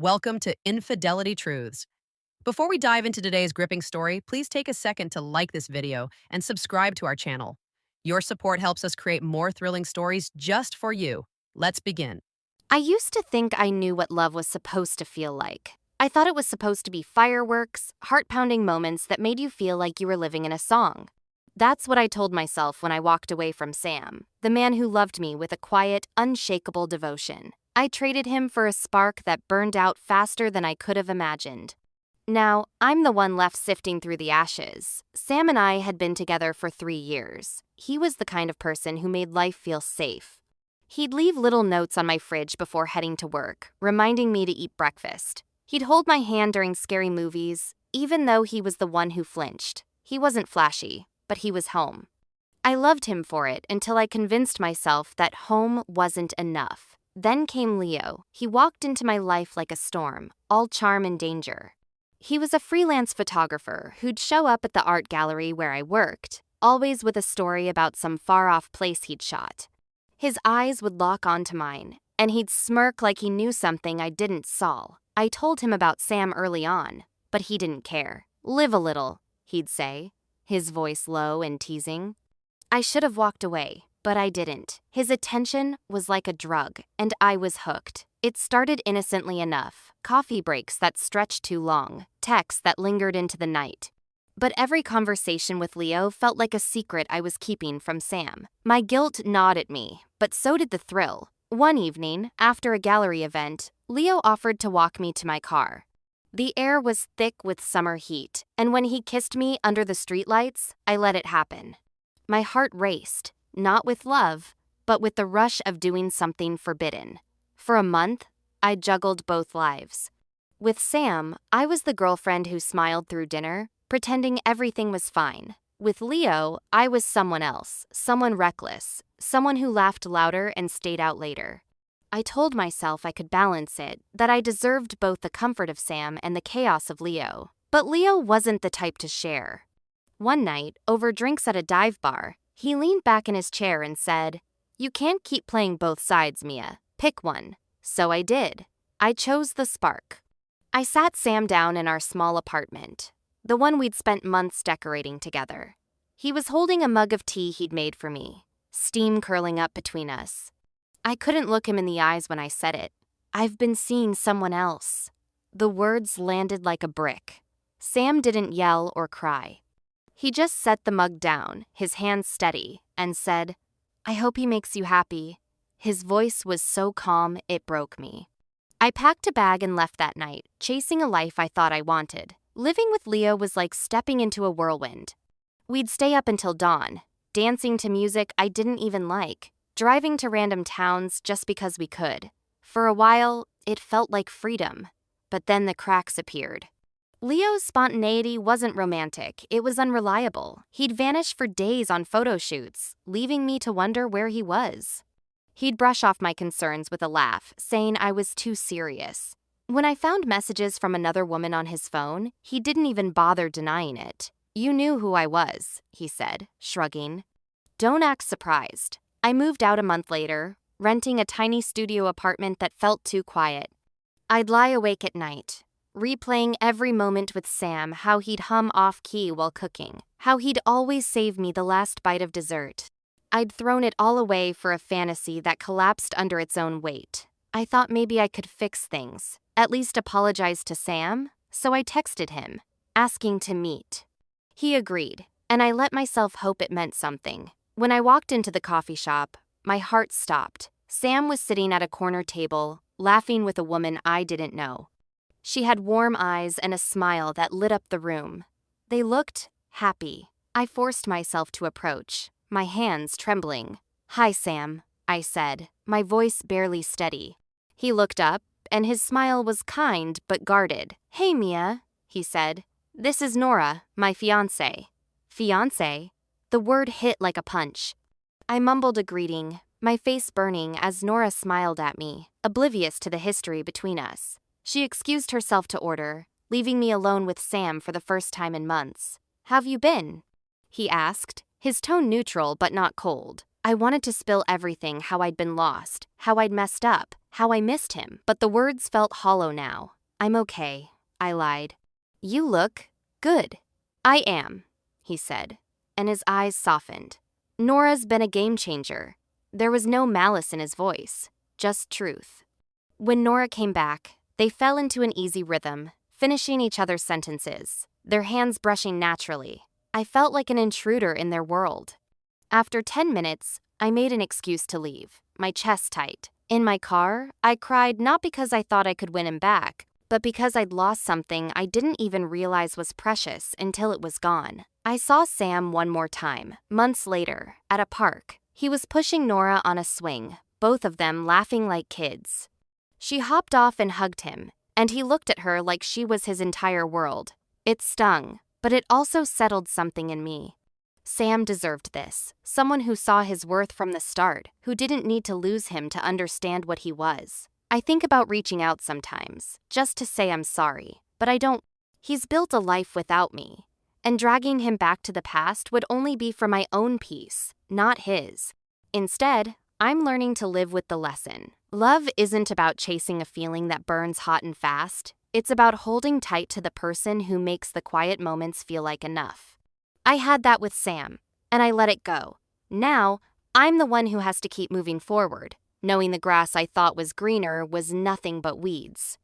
Welcome to Infidelity Truths. Before we dive into today's gripping story, please take a second to like this video and subscribe to our channel. Your support helps us create more thrilling stories just for you. Let's begin. I used to think I knew what love was supposed to feel like. I thought it was supposed to be fireworks, heart-pounding moments that made you feel like you were living in a song. That's what I told myself when I walked away from Sam, the man who loved me with a quiet, unshakable devotion. I traded him for a spark that burned out faster than I could have imagined. Now, I'm the one left sifting through the ashes. Sam and I had been together for 3 years. He was the kind of person who made life feel safe. He'd leave little notes on my fridge before heading to work, reminding me to eat breakfast. He'd hold my hand during scary movies, even though he was the one who flinched. He wasn't flashy, but he was home. I loved him for it until I convinced myself that home wasn't enough. Then came Leo. He walked into my life like a storm, all charm and danger. He was a freelance photographer who'd show up at the art gallery where I worked, always with a story about some far-off place he'd shot. His eyes would lock onto mine, and he'd smirk like he knew something I didn't saw. I told him about Sam early on, but he didn't care. "Live a little," he'd say, his voice low and teasing. I should have walked away, but I didn't. His attention was like a drug, and I was hooked. It started innocently enough. Coffee breaks that stretched too long, texts that lingered into the night. But every conversation with Leo felt like a secret I was keeping from Sam. My guilt gnawed at me, but so did the thrill. One evening, after a gallery event, Leo offered to walk me to my car. The air was thick with summer heat, and when he kissed me under the streetlights, I let it happen. My heart raced, not with love, but with the rush of doing something forbidden. For a month, I juggled both lives. With Sam, I was the girlfriend who smiled through dinner, pretending everything was fine. With Leo, I was someone else, someone reckless, someone who laughed louder and stayed out later. I told myself I could balance it, that I deserved both the comfort of Sam and the chaos of Leo. But Leo wasn't the type to share. One night, over drinks at a dive bar, he leaned back in his chair and said, "You can't keep playing both sides, Mia. Pick one." So I did. I chose the spark. I sat Sam down in our small apartment, the one we'd spent months decorating together. He was holding a mug of tea he'd made for me, steam curling up between us. I couldn't look him in the eyes when I said it. "I've been seeing someone else." The words landed like a brick. Sam didn't yell or cry. He just set the mug down, his hands steady, and said, "I hope he makes you happy." His voice was so calm it broke me. I packed a bag and left that night, chasing a life I thought I wanted. Living with Leo was like stepping into a whirlwind. We'd stay up until dawn, dancing to music I didn't even like, driving to random towns just because we could. For a while, it felt like freedom, but then the cracks appeared. Leo's spontaneity wasn't romantic, it was unreliable. He'd vanish for days on photo shoots, leaving me to wonder where he was. He'd brush off my concerns with a laugh, saying I was too serious. When I found messages from another woman on his phone, he didn't even bother denying it. "You knew who I was," he said, shrugging. "Don't act surprised." I moved out a month later, renting a tiny studio apartment that felt too quiet. I'd lie awake at night, replaying every moment with Sam, how he'd hum off-key while cooking, how he'd always save me the last bite of dessert. I'd thrown it all away for a fantasy that collapsed under its own weight. I thought maybe I could fix things, at least apologize to Sam, so I texted him, asking to meet. He agreed, and I let myself hope it meant something. When I walked into the coffee shop, my heart stopped. Sam was sitting at a corner table, laughing with a woman I didn't know. She had warm eyes and a smile that lit up the room. They looked happy. I forced myself to approach, my hands trembling. "Hi, Sam," I said, my voice barely steady. He looked up, and his smile was kind but guarded. "Hey, Mia," he said. "This is Nora, my fiancé." Fiancé? The word hit like a punch. I mumbled a greeting, my face burning as Nora smiled at me, oblivious to the history between us. She excused herself to order, leaving me alone with Sam for the first time in months. "How've you been?" he asked, his tone neutral but not cold. I wanted to spill everything, how I'd been lost, how I'd messed up, how I missed him, but the words felt hollow now. I'm okay, I lied. You look good. I am, he said, and his eyes softened. Nora's been a game changer. There was no malice in his voice, just truth. When Nora came back, they fell into an easy rhythm, finishing each other's sentences, their hands brushing naturally. I felt like an intruder in their world. After 10 minutes, I made an excuse to leave, my chest tight. In my car, I cried not because I thought I could win him back, but because I'd lost something I didn't even realize was precious until it was gone. I saw Sam one more time, months later, at a park. He was pushing Nora on a swing, both of them laughing like kids. She hopped off and hugged him, and he looked at her like she was his entire world. It stung, but it also settled something in me. Sam deserved this, someone who saw his worth from the start, who didn't need to lose him to understand what he was. I think about reaching out sometimes, just to say I'm sorry, but I don't. He's built a life without me, and dragging him back to the past would only be for my own peace, not his. Instead, I'm learning to live with the lesson. Love isn't about chasing a feeling that burns hot and fast. It's about holding tight to the person who makes the quiet moments feel like enough. I had that with Sam, and I let it go. Now, I'm the one who has to keep moving forward, knowing the grass I thought was greener was nothing but weeds.